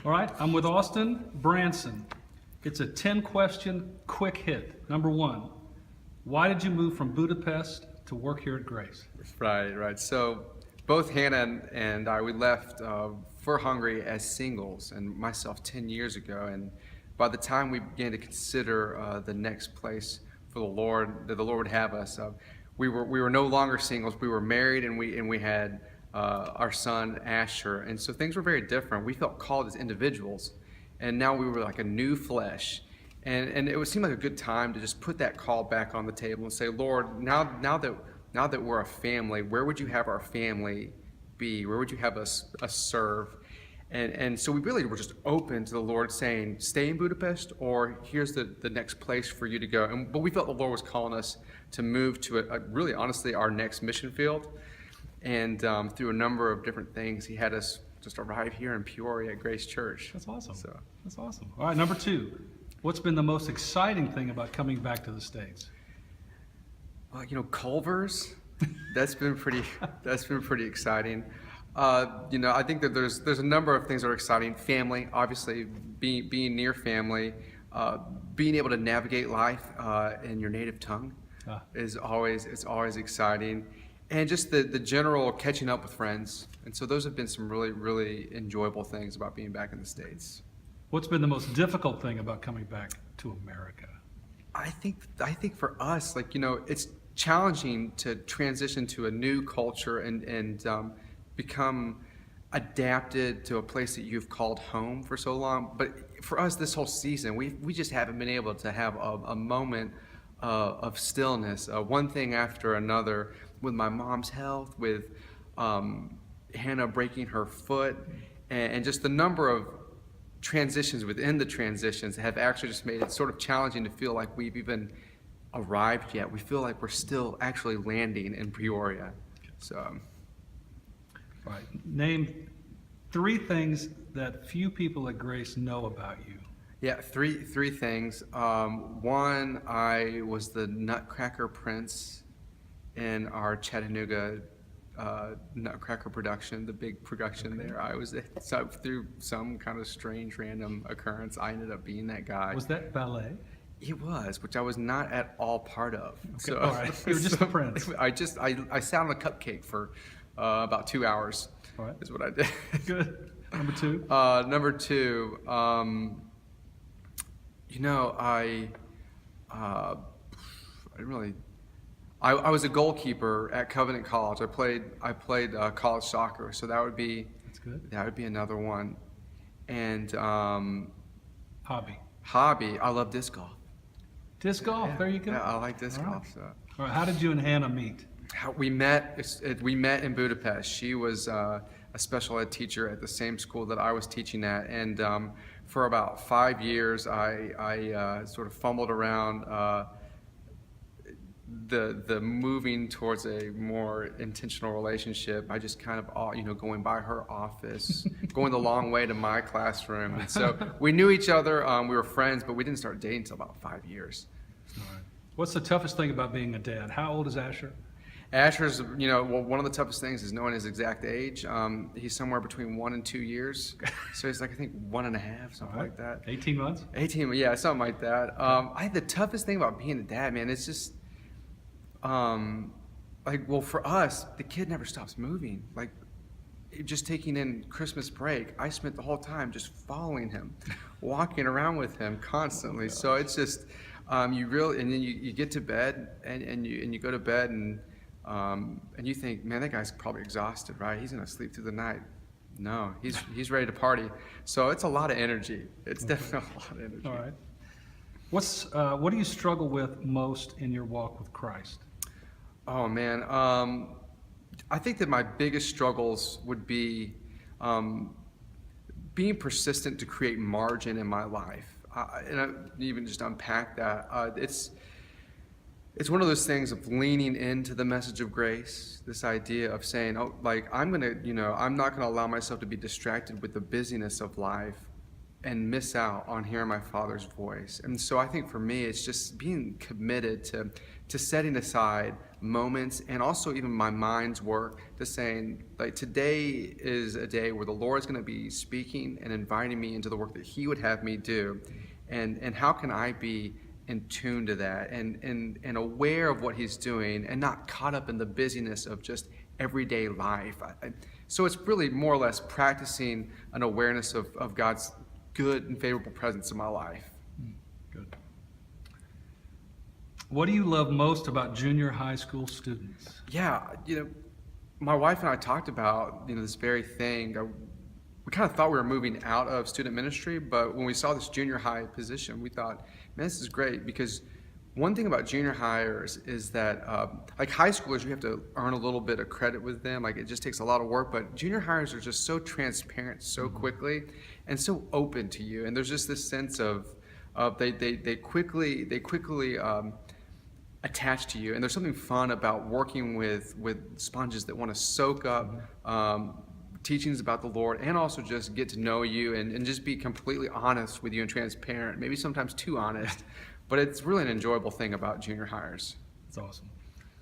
All right, I'm with Austin Branson. It's a 10-question quick hit. Number one, why did you move from Budapest to work here at Grace? Right. So both Hannah and I, we left for Hungary as singles, and myself 10 years ago. And by the time we began to consider the next place for the Lord, that the Lord would have us, we were no longer singles. We were married, and we had our son Asher, and so things were very different. We felt called as individuals, and now we were like a new flesh. And it would seem like a good time to just put that call back on the table and say, Lord, now that we're a family, where would you have our family be? Where would you have us serve? And so we really were just open to the Lord saying, stay in Budapest, or here's the next place for you to go. But we felt the Lord was calling us to move to really honestly our next mission field. And through a number of different things, he had us just arrive here in Peoria at Grace Church. That's awesome. That's awesome. All right, number two. What's been the most exciting thing about coming back to the States? Well, Culver's, that's been pretty exciting. I think that there's a number of things that are exciting. Family, obviously, being near family, being able to navigate life in your native tongue is always exciting, and just the general catching up with friends. And so those have been some really, really enjoyable things about being back in the States. What's been the most difficult thing about coming back to America? I think for us, it's challenging to transition to a new culture and become adapted to a place that you've called home for so long. But for us, this whole season, we just haven't been able to have a moment of stillness, one thing after another, with my mom's health, with Hannah breaking her foot, and just the number of transitions within the transitions have actually just made it sort of challenging to feel like we've even arrived yet. We feel like we're still actually landing in Peoria. So, all right. Name 3 things that few people at Grace know about you. Yeah, three things. One, I was the Nutcracker Prince in our Chattanooga Nutcracker production, the big production there. I was through some kind of strange random occurrence, I ended up being that guy. Was that ballet? It was, which I was not at all part of. Okay, so, all right, you were just the prince. I sat on a cupcake for about 2 hours. All right, is what I did. Good. Number 2. Number 2. I was a goalkeeper at Covenant College. I played college soccer, so that would be another one. And hobby. I love disc golf. Disc golf. Yeah. There you go. Yeah, I like disc golf. So. All right. How did you and Hannah meet? We met in Budapest. She was a special ed teacher at the same school that I was teaching at, and for about 5 years, I sort of fumbled around the moving towards a more intentional relationship. I just kind of going by her office, going the long way to my classroom, and so we knew each other. We were friends, but we didn't start dating until about 5 years. All right. What's the toughest thing about being a dad? How old is Asher? Asher's, one of the toughest things is knowing his exact age. He's somewhere between 1 and 2 years. So he's I think 1.5, something like that. 18 months? 18, yeah, something like that. The toughest thing about being a dad, man, it's just, for us, the kid never stops moving. Just taking in Christmas break, I spent the whole time just following him, walking around with him constantly. So it's just, you really, and then you get to bed, and you go to bed, and you think, man, that guy's probably exhausted, right? He's gonna sleep through the night. No, he's ready to party. So it's a lot of energy. It's definitely a lot of energy. All right. What do you struggle with most in your walk with Christ? Oh man, I think that my biggest struggles would be being persistent to create margin in my life. And I even just unpack that. It's one of those things of leaning into the message of grace, this idea of saying, I'm not gonna allow myself to be distracted with the busyness of life and miss out on hearing my Father's voice. And so I think for me, it's just being committed to setting aside moments and also even my mind's work to saying, like, today is a day where the Lord is going to be speaking and inviting me into the work that He would have me do. And how can I be in tune to that and aware of what He's doing and not caught up in the busyness of just everyday life. So it's really more or less practicing an awareness of God's good and favorable presence in my life. Good. What do you love most about junior high school students? Yeah, my wife and I talked about, this very thing. We kind of thought we were moving out of student ministry, but when we saw this junior high position, we thought, man, this is great, because one thing about junior hires is that, like high schoolers, you have to earn a little bit of credit with them. Like, it just takes a lot of work, but junior hires are just so transparent so quickly and so open to you. And there's just this sense of they quickly attach to you. And there's something fun about working with sponges that want to soak up teachings about the Lord and also just get to know you and just be completely honest with you and transparent, maybe sometimes too honest. But it's really an enjoyable thing about junior hires. That's awesome.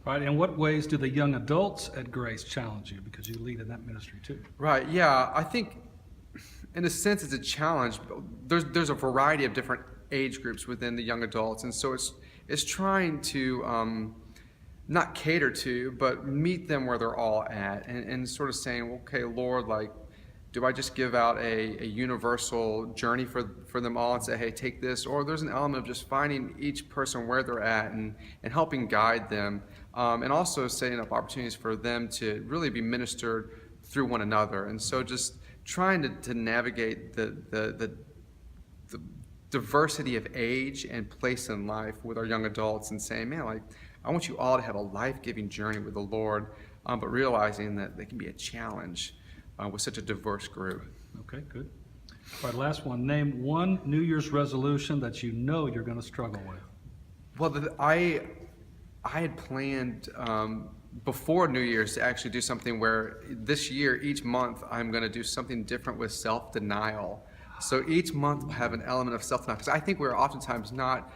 Right, in what ways do the young adults at Grace challenge you? Because you lead in that ministry too. Right, yeah. I think in a sense it's a challenge. There's a variety of different age groups within the young adults. And so it's trying to not cater to, but meet them where they're all at and sort of saying, okay, Lord, like, do I just give out a universal journey for them all and say, hey, take this? Or there's an element of just finding each person where they're at and helping guide them, and also setting up opportunities for them to really be ministered through one another. And so just trying to navigate the diversity of age and place in life with our young adults and saying, man, like, I want you all to have a life-giving journey with the Lord, but realizing that they can be a challenge with such a diverse group. Okay, good. All right, last one. Name one New Year's resolution that you know you're going to struggle with. Well, I had planned before New Year's to actually do something where this year, each month, I'm going to do something different with self-denial. So each month will have an element of self-denial, because I think we're oftentimes not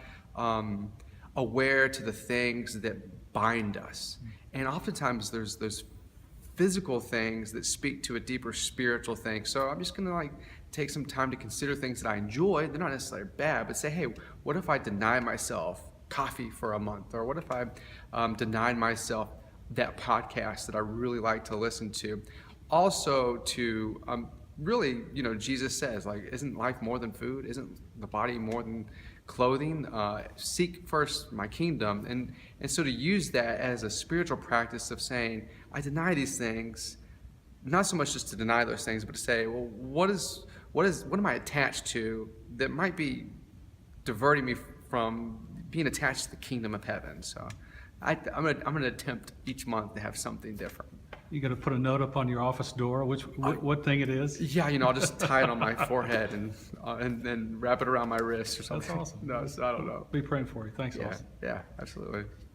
aware to the things that bind us. And oftentimes there's physical things that speak to a deeper spiritual thing. So I'm just going to take some time to consider things that I enjoy. They're not necessarily bad, but say, hey, what if I deny myself coffee for a month? Or what if I denied myself that podcast that I really like to listen to? Also to really, Jesus says, like, isn't life more than food? Isn't the body more than clothing? Seek first my kingdom. And so to use that as a spiritual practice of saying, I deny these things, not so much just to deny those things, but to say, well, what am I attached to that might be diverting me from being attached to the kingdom of heaven? So I'm gonna attempt each month to have something different. You got to put a note up on your office door, what thing it is? Yeah, I'll just tie it on my forehead and then wrap it around my wrist or something. That's awesome. No, so I don't know. Be praying for you. Thanks, Yeah, Austin. yeah, absolutely.